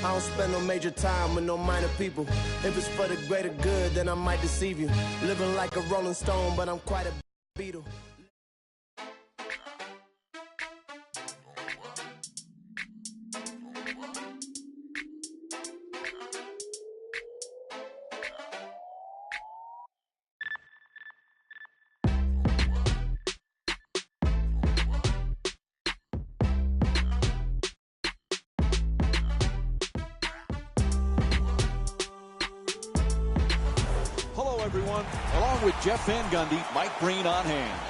I don't spend no major time with no minor people. If it's for the greater good, then I might deceive you. Living like a rolling stone, but I'm quite a beetle. Everyone, along with Jeff Van Gundy, Mike Breen on hand.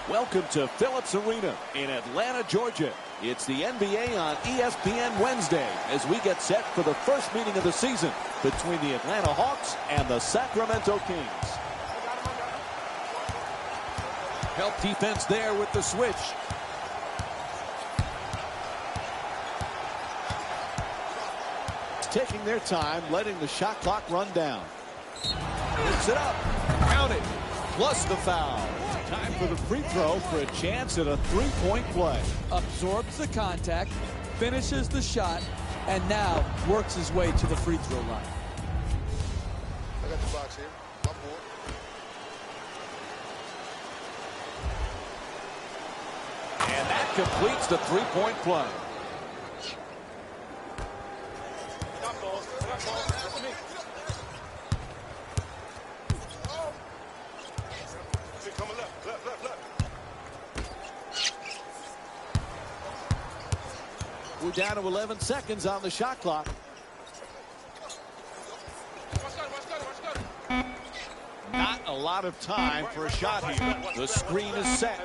Welcome to Phillips Arena in Atlanta, Georgia. It's the NBA on ESPN Wednesday as we get set for the first meeting of the season between the Atlanta Hawks and the Sacramento Kings. Help defense there with the switch. Taking their time, letting the shot clock run down. Puts it up. Count it. Plus the foul. Time for the free throw for a chance at a three-point play. Absorbs the contact, finishes the shot, and now works his way to the free throw line. I got the box here. My board. And that completes the three-point play. We're down to 11 seconds on the shot clock. Not a lot of time for a shot here. The screen is set.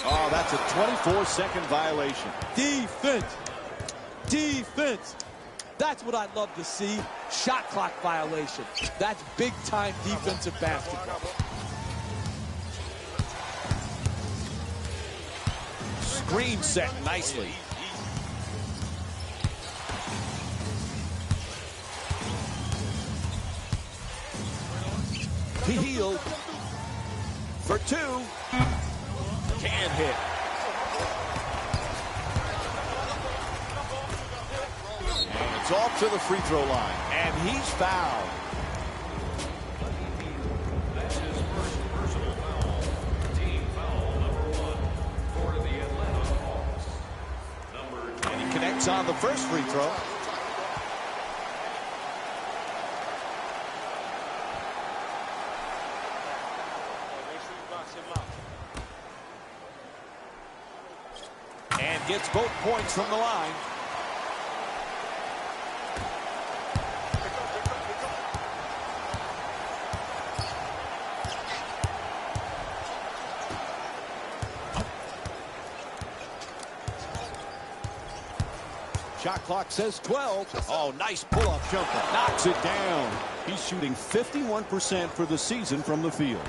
Oh, that's a 24-second violation. Defense. Defense. That's what I'd love to see. Shot clock violation. That's big-time defensive basketball. Screen set nicely. Heel for two. Can't hit. And it's off to the free throw line. And he's fouled. That's his first personal foul. Team foul #1 for the Atlanta Hawks. And he connects on the first free throw. And gets both points from the line. Shot clock says 12. Oh, nice pull-up jumper. Knocks it down. He's shooting 51% for the season from the field.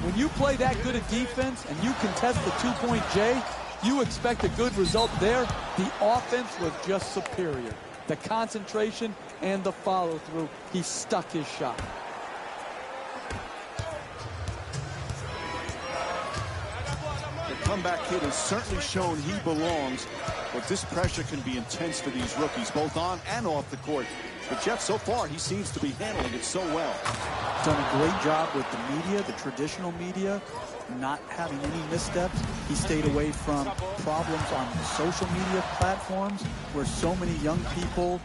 When you play that good a defense and you contest the two-point J, you expect a good result there. The offense was just superior. The concentration and the follow-through, he stuck his shot. The comeback kid has certainly shown he belongs, but this pressure can be intense for these rookies, both on and off the court. But Jeff, so far, he seems to be handling it so well. Done a great job with the media, the traditional media, not having any missteps. He stayed away from problems on social media platforms where so many young people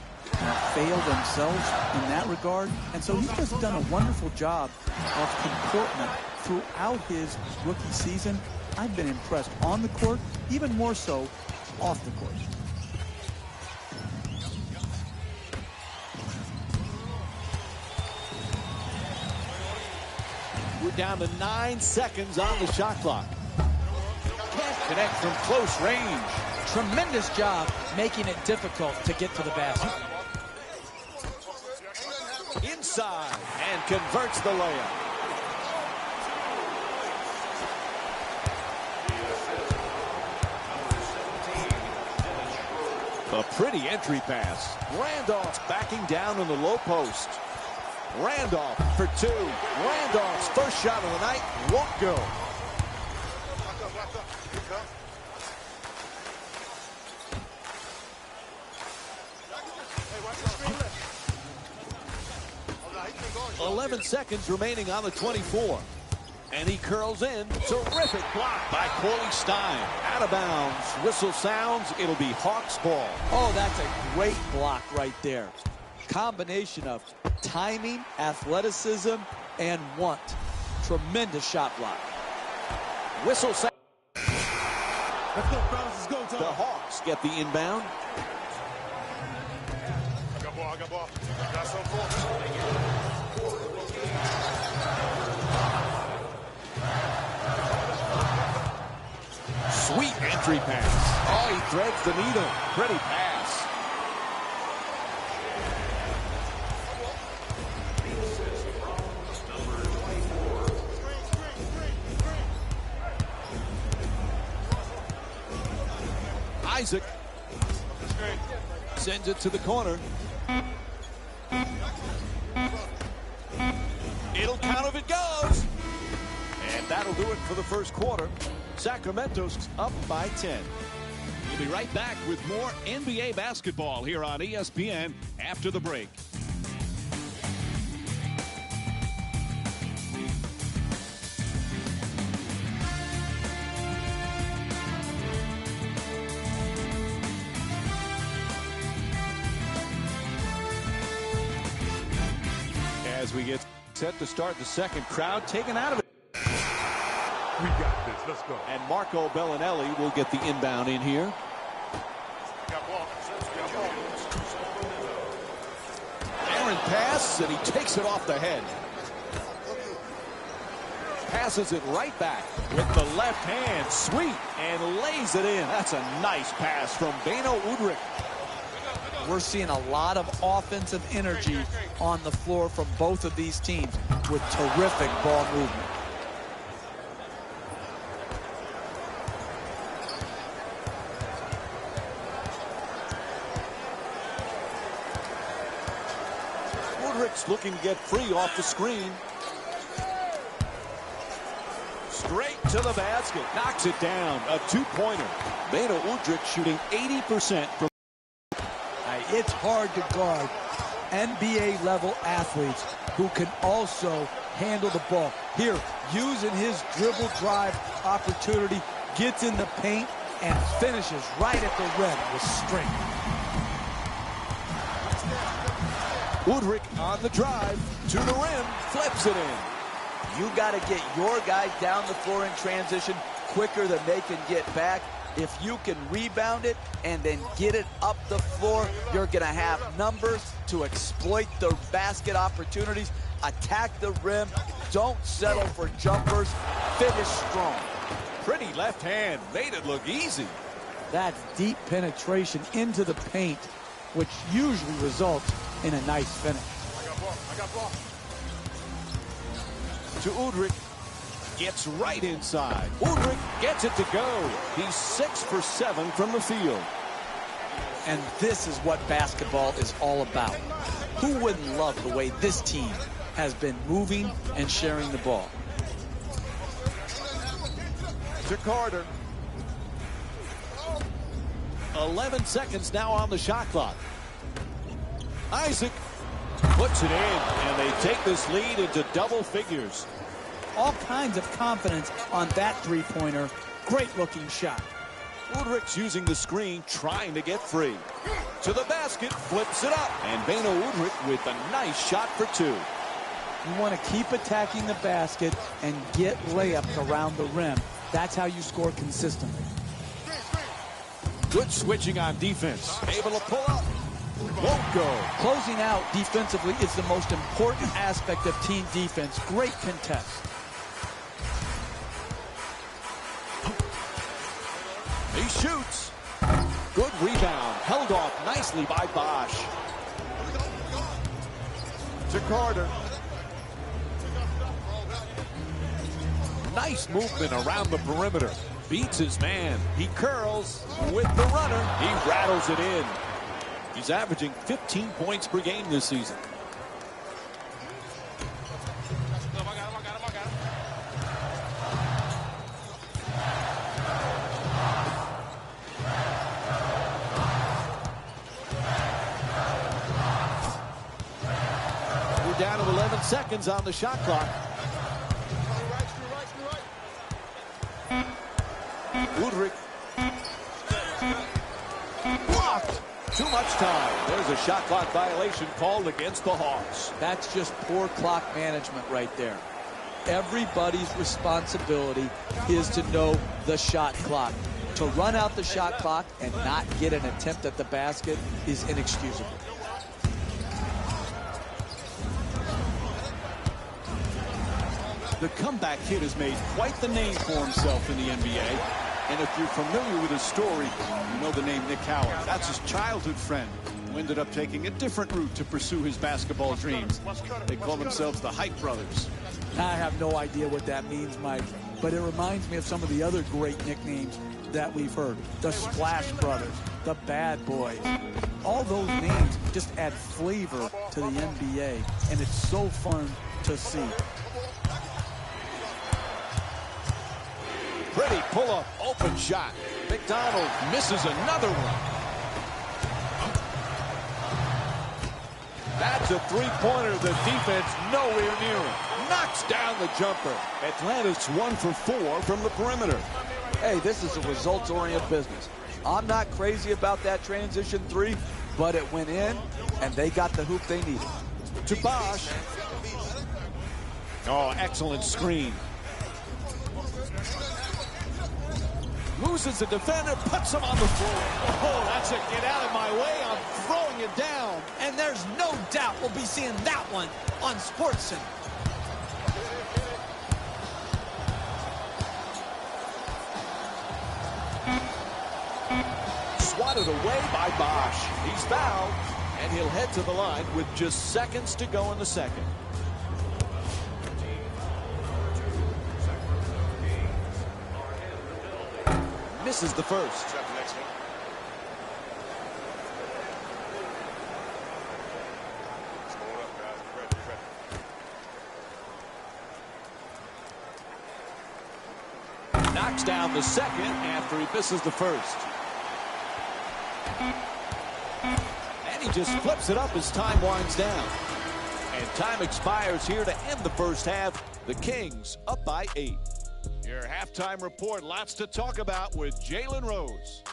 fail themselves in that regard. And so he's just done a wonderful job of comportment throughout his rookie season. I've been impressed on the court, even more so off the court. We're down to 9 seconds on the shot clock. Can't connect from close range. Tremendous job making it difficult to get to the basket. Inside and converts the layup. A pretty entry pass. Randolph's backing down in the low post. Randolph for two. Randolph's first shot of the night won't go. Go. 11 seconds remaining on the 24. And he curls in. Terrific block by Corley Stein. Out of bounds. Whistle sounds. It'll be Hawks ball. Oh, that's a great block right there. Combination of timing, athleticism, and want. Tremendous shot block. Whistle sound. Let's go, fellas. Let's go, The Hawks get the inbound. I got ball. Got some force. Sweet entry pass. Oh, he threads the needle. Pretty pass. Isaac sends it to the corner. It'll count if it goes. And that'll do it for the first quarter. Sacramento's up by 10. We'll be right back with more NBA basketball here on ESPN after the break. As we get set to start the second, crowd taken out of it. We got this. Let's go. And Marco Bellinelli will get the inbound in here. Aaron pass, and he takes it off the head. Passes it right back with the left hand. Sweet. And lays it in. That's a nice pass from Beno Udrih. We're seeing a lot of offensive energy on the floor from both of these teams with terrific ball movement. Udrich's looking to get free off the screen. Straight to the basket. Knocks it down. A two-pointer. Beno Udrih shooting 80% from. It's hard to guard NBA-level athletes who can also handle the ball. Here, using his dribble drive opportunity, gets in the paint and finishes right at the rim with strength. Udrih on the drive to the rim, flips it in. You got to get your guys down the floor in transition quicker than they can get back. If you can rebound it and then get it up the floor, you're going to have numbers to exploit the basket opportunities, attack the rim, don't settle for jumpers, finish strong. Pretty left hand, made it look easy. That's deep penetration into the paint, which usually results in a nice finish. I got ball. To Udrih. Gets right inside. Udrih gets it to go. He's 6 for 7 from the field. And this is what basketball is all about. Who wouldn't love the way this team has been moving and sharing the ball? To Carter. 11 seconds now on the shot clock. Isaac puts it in, and they take this lead into double figures. All kinds of confidence on that three-pointer. Great-looking shot. Udrich's using the screen, trying to get free. To the basket, flips it up. And Beno Udrih with a nice shot for two. You want to keep attacking the basket and get layups around the rim. That's how you score consistently. Good switching on defense. Able to pull up. Won't go. Closing out defensively is the most important aspect of team defense. Great contest. He shoots. Good rebound. Held off nicely by Bosch. To Carter. Nice movement around the perimeter. Beats his man. He curls with the runner. He rattles it in. He's averaging 15 points per game this season. down to 11 seconds on the shot clock. Udrich. Blocked. Too much time. There's a shot clock violation called against the Hawks. That's just poor clock management right there. Everybody's responsibility is to know the shot clock. To run out the shot clock and not get an attempt at the basket is inexcusable. The comeback kid has made quite the name for himself in the NBA. And if you're familiar with his story, you know the name Nick Howard. That's his childhood friend who ended up taking a different route to pursue his basketball dreams. They call themselves the Hype Brothers. I have no idea what that means, Mike, but it reminds me of some of the other great nicknames that we've heard. The Splash Brothers, the Bad Boys. All those names just add flavor to the NBA, and it's so fun to see. Pretty pull-up, open shot. McDonald misses another one. That's a three-pointer. The defense nowhere near it. Knocks down the jumper. Atlanta's 1 for 4 from the perimeter. Hey, this is a results-oriented business. I'm not crazy about that transition three, but it went in, and they got the hoop they needed. To Bosch. Oh, excellent screen. Loses the defender, puts him on the floor. Oh, that's it. Get out of my way. I'm throwing it down. And there's no doubt we'll be seeing that one on SportsCenter. Swatted away by Bosch. He's fouled, and he'll head to the line with just seconds to go in the second. Misses the first. Knocks down the second after he misses the first. And he just flips it up as time winds down. And time expires here to end the first half. The Kings up by 8. Your halftime report, lots to talk about with Jalen Rose.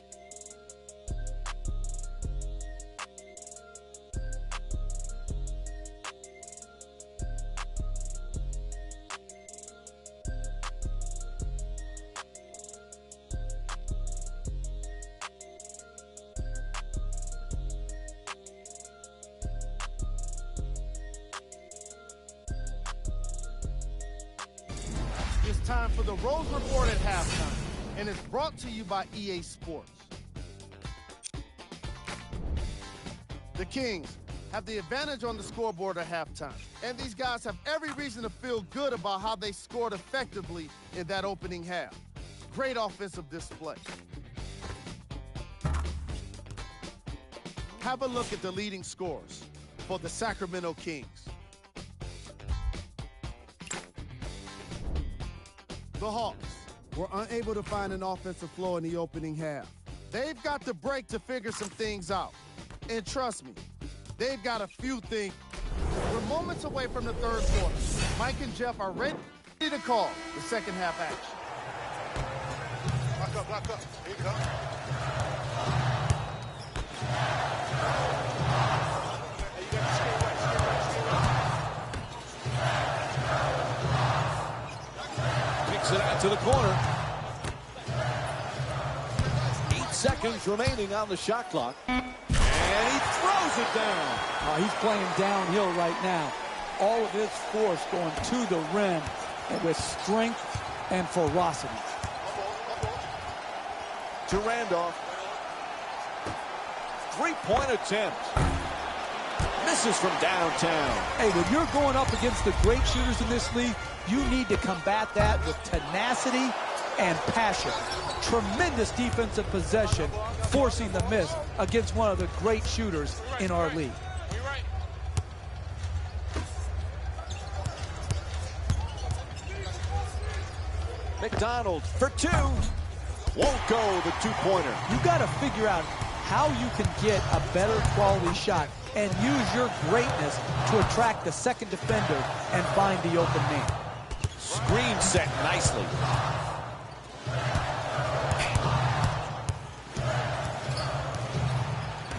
It's time for the Rose Report at halftime, and it's brought to you by EA Sports. The Kings have the advantage on the scoreboard at halftime, and these guys have every reason to feel good about how they scored effectively in that opening half. Great offensive display. Have a look at the leading scorers for the Sacramento Kings. The Hawks were unable to find an offensive flow in the opening half. They've got the break to figure some things out. And trust me, they've got a few things. We're moments away from the third quarter. Mike and Jeff are ready to call the second half action. Block up. Here you go. It out to the corner. 8 seconds remaining on the shot clock. And he throws it down. He's playing downhill right now. All of his force going to the rim and with strength and ferocity. To Randolph. Three-point attempt. Misses from downtown. Hey, when you're going up against the great shooters in this league, you need to combat that with tenacity and passion. Tremendous defensive possession, forcing the miss against one of the great shooters in our league. McDonald for 2. Won't go the two-pointer. You got to figure out how you can get a better quality shot and use your greatness to attract the second defender and find the open man. Screen set nicely.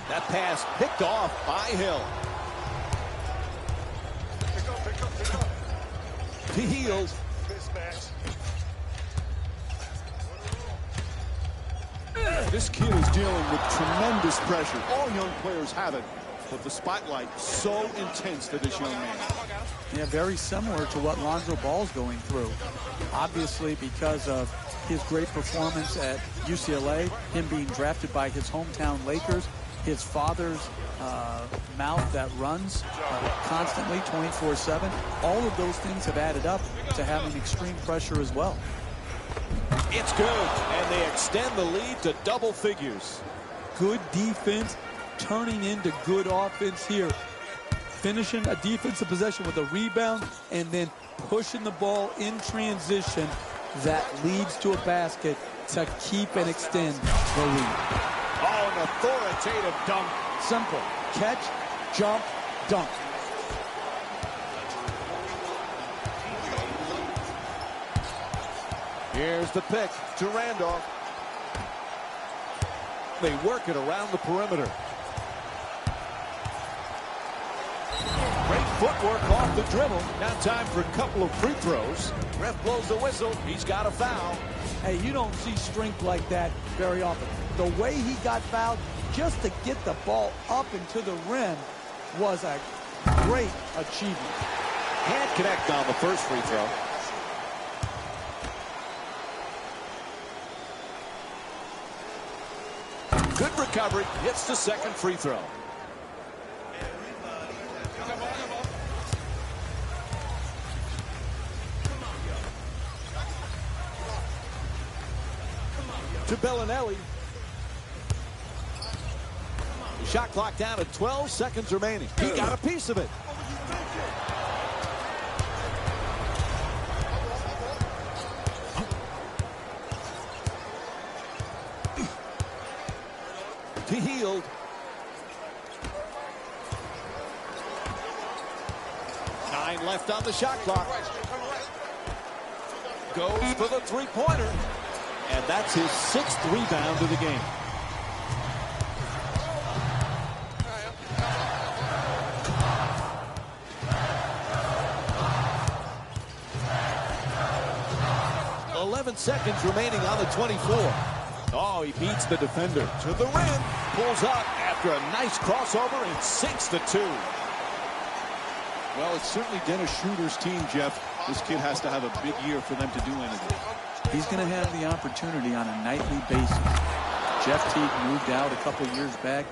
That pass picked off by Hill. To Heald. This kid is dealing with tremendous pressure. All young players have it, but the spotlight so intense to this young man. Yeah, very similar to what Lonzo Ball's going through. Obviously, because of his great performance at UCLA, him being drafted by his hometown Lakers, his father's mouth that runs constantly 24/7. All of those things have added up to having extreme pressure as well. It's good, and they extend the lead to double figures. Good defense turning into good offense here. Finishing a defensive possession with a rebound and then pushing the ball in transition that leads to a basket to keep and extend the lead. Oh, an authoritative dunk. Simple. Catch, jump, dunk. Here's the pick to Randolph. They work it around the perimeter. Great footwork off the dribble. Now time for a couple of free throws. Ref blows the whistle. He's got a foul. Hey, you don't see strength like that very often. The way he got fouled just to get the ball up into the rim was a great achievement. Can't connect on the first free throw. Good recovery. Hits the second free throw. To Bellinelli. Shot clock down at 12 seconds remaining. He got a piece of it. To Heald. Nine left on the shot clock. Goes for the three-pointer. And that's his sixth rebound of the game. Seconds remaining on the 24. Oh, he beats the defender to the rim, pulls up after a nice crossover and sinks the two. Well, it's certainly Dennis Schroeder's team, Jeff. This kid has to have a big year for them to do anything. He's going to have the opportunity on a nightly basis. Jeff Teague moved out a couple years back.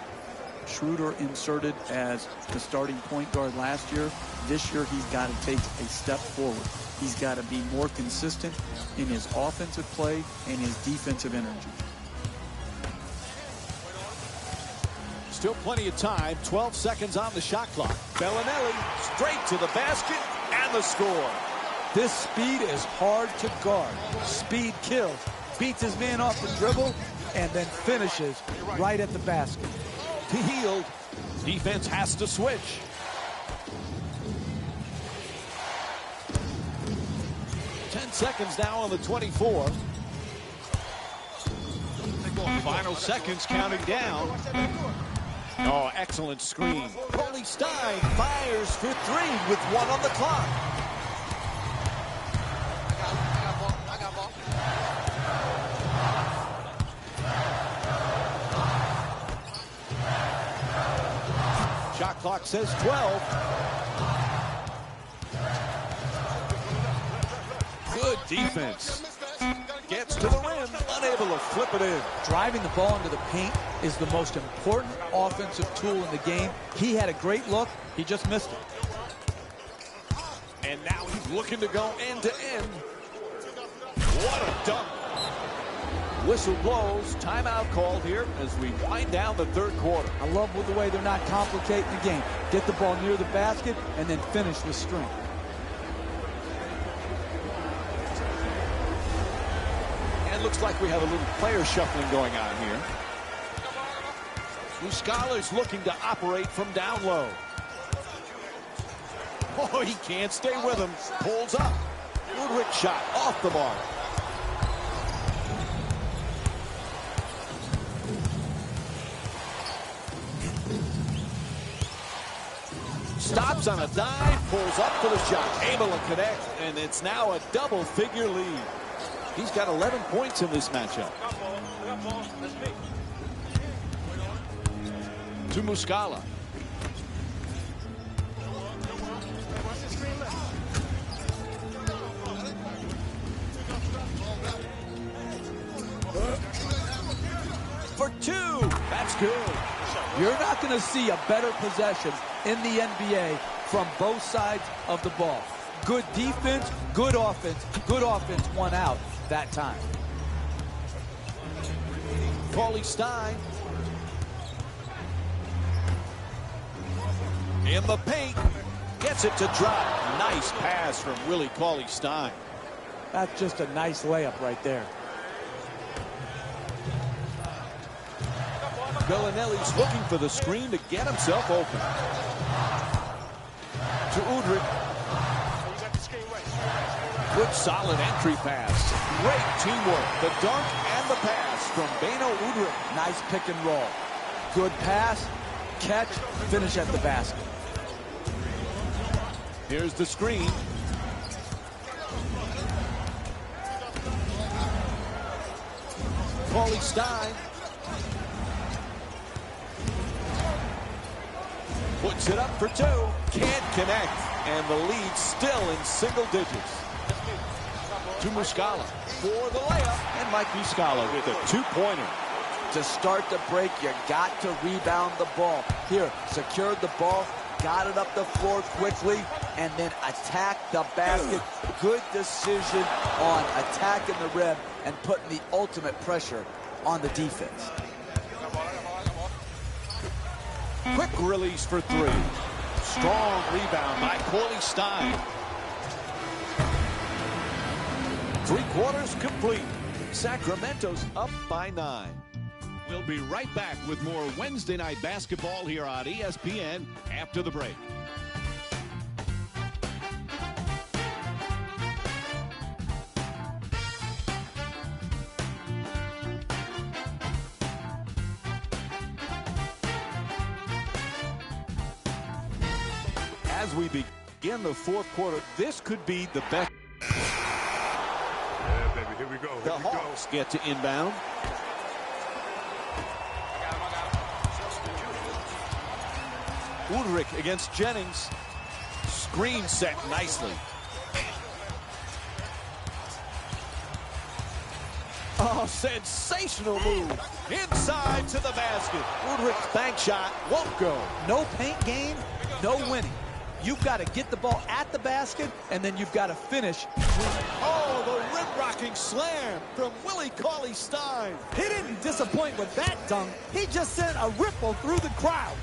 Schroeder inserted as the starting point guard last year. This year, he's got to take a step forward. He's got to be more consistent in his offensive play and his defensive energy. Still plenty of time. 12 seconds on the shot clock. Bellinelli straight to the basket and the score. This speed is hard to guard. Speed kills. Beats his man off the dribble and then finishes right at the basket. To Heald. Defense has to switch. Seconds now on the 24. Final seconds counting down. Oh, excellent screen. Coley Stein fires for three with one on the clock. I got ball. Shot clock says 12. Good defense. Gets to the rim, unable to flip it in. Driving the ball into the paint is the most important offensive tool in the game. He had a great look. He just missed it. And now he's looking to go end to end. What a dunk. Whistle blows. Timeout called here as we wind down the third quarter. I love the way they're not complicating the game. Get the ball near the basket and then finish with strength. Looks like we have a little player shuffling going on here. Muscala's looking to operate from down low. Oh, he can't stay with him. Pulls up. Udrich shot off the mark. Stops on a dive, pulls up for the shot, able to connect, and it's now a double-figure lead. He's got 11 points in this matchup. To Muscala. For two. That's good. You're not going to see a better possession in the NBA from both sides of the ball. Good defense, good offense won out that time. PLayC in the paint, gets it to drop. Nice pass from Willie PLayC. That's just a nice layup right there. Bellinelli's looking for the screen to get himself open. To Udrich. Good solid entry pass. Great teamwork. The dunk and the pass from Beno Udrich. Nice pick and roll. Good pass, catch, finish at the basket. Here's the screen. PLayC puts it up for two. Can't connect. And the lead still in single digits. To Muscala for the layup. And Mike Muscala with a two-pointer. To start the break, you got to rebound the ball. Here, secured the ball, got it up the floor quickly, and then attack the basket. Good decision on attacking the rim and putting the ultimate pressure on the defense. Quick release for three. Strong rebound by PLayC. Three quarters complete. Sacramento's up by 9. We'll be right back with more Wednesday night basketball here on ESPN after the break. As we begin the fourth quarter, this could be the best. Yeah, baby, here we go. The Hawks get to inbound. Udrich against Jennings. Screen set nicely. Oh, sensational move. Inside to the basket. Udrich's bank shot won't go. No paint game, no winning. You've got to get the ball at the basket, and then you've got to finish. Oh, the rim-rocking slam from Willie PLayC. He didn't disappoint with that dunk. He just sent a ripple through the crowd.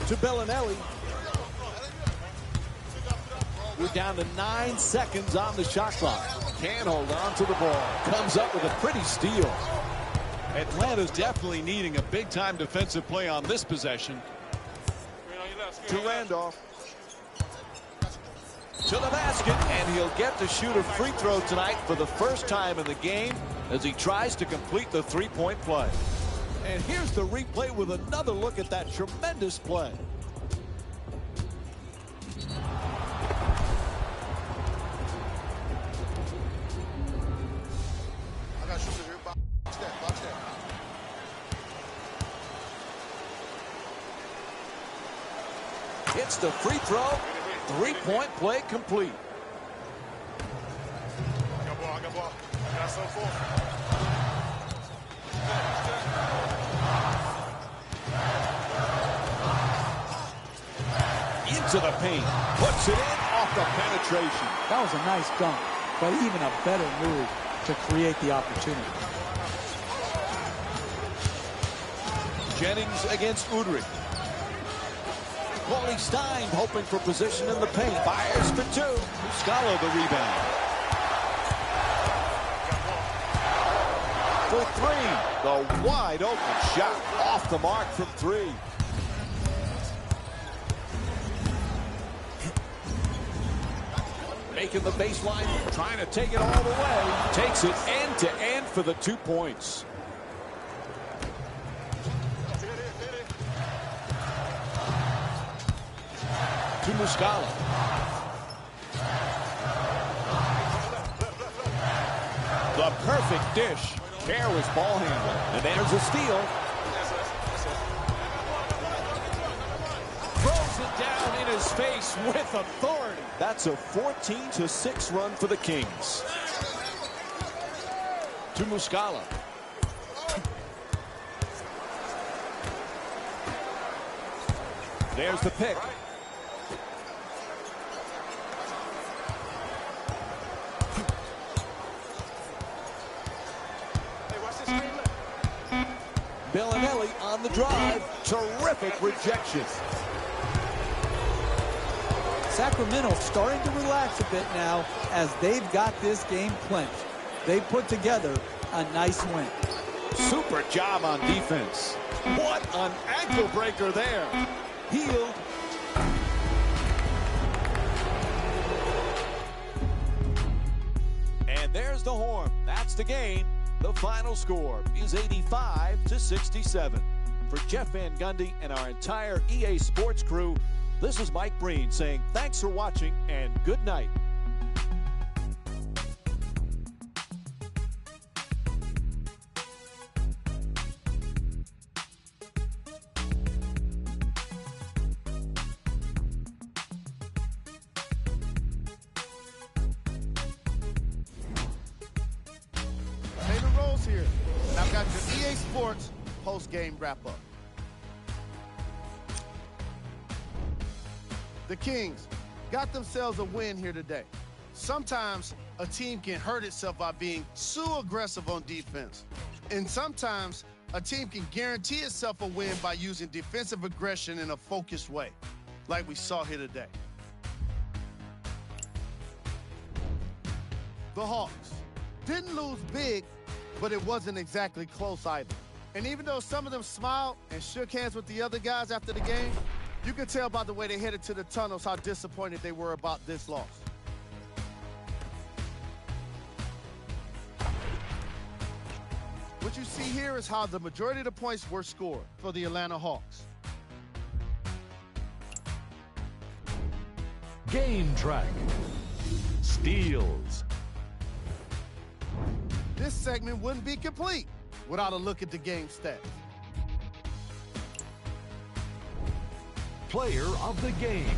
To Bellinelli. We're down to 9 seconds on the shot clock. Can't hold on to the ball. Comes up with a pretty steal. Atlanta's definitely needing a big-time defensive play on this possession. To Randolph. To the basket, and he'll get to shoot a free throw tonight for the first time in the game as he tries to complete the three-point play. And here's the replay with another look at that tremendous play. I got shooters here. Box that, box that. Hits the free throw. Three-point play complete. I got ball, I got ball. I got some for. Into the paint. Puts it in off the penetration. That was a nice dunk, but even a better move to create the opportunity. Jennings against Udrich. PLayC hoping for position in the paint. Fires for two. Muscala the rebound. for three. The wide open shot off the mark from three. Making the baseline, trying to take it all the way. Takes it end to end for the 2 points. To Muscala. The perfect dish. Careless ball handling. And there's a steal. Throws it down in his face with authority. That's a 14-6 run for the Kings. To Muscala. There's the pick. Bellinelli on the drive. Terrific rejection. Sacramento starting to relax a bit now as they've got this game clinched. They put together a nice win. Super job on defense. What an ankle breaker there. Healed. And there's the horn. That's the game. The final score is 85-67. For Jeff Van Gundy and our entire EA Sports crew, this is Mike Breen saying thanks for watching and good night. Here, and I've got your EA Sports post-game wrap-up. The Kings got themselves a win here today. Sometimes a team can hurt itself by being too aggressive on defense. And sometimes a team can guarantee itself a win by using defensive aggression in a focused way, like we saw here today. The Hawks didn't lose big, but it wasn't exactly close either. And even though some of them smiled and shook hands with the other guys after the game, you could tell by the way they headed to the tunnels how disappointed they were about this loss. What you see here is how the majority of the points were scored for the Atlanta Hawks. Game track. Steals. This segment wouldn't be complete without a look at the game stats. Player of the game.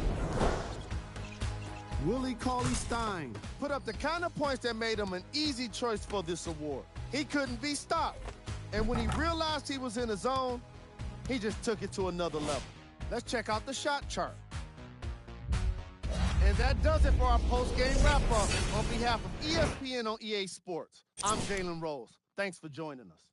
Willie Cauley-Stein put up the kind of points that made him an easy choice for this award. He couldn't be stopped. And when he realized he was in the zone, he just took it to another level. Let's check out the shot chart. And that does it for our post-game wrap-up. On behalf of ESPN on EA Sports, I'm Jalen Rose. Thanks for joining us.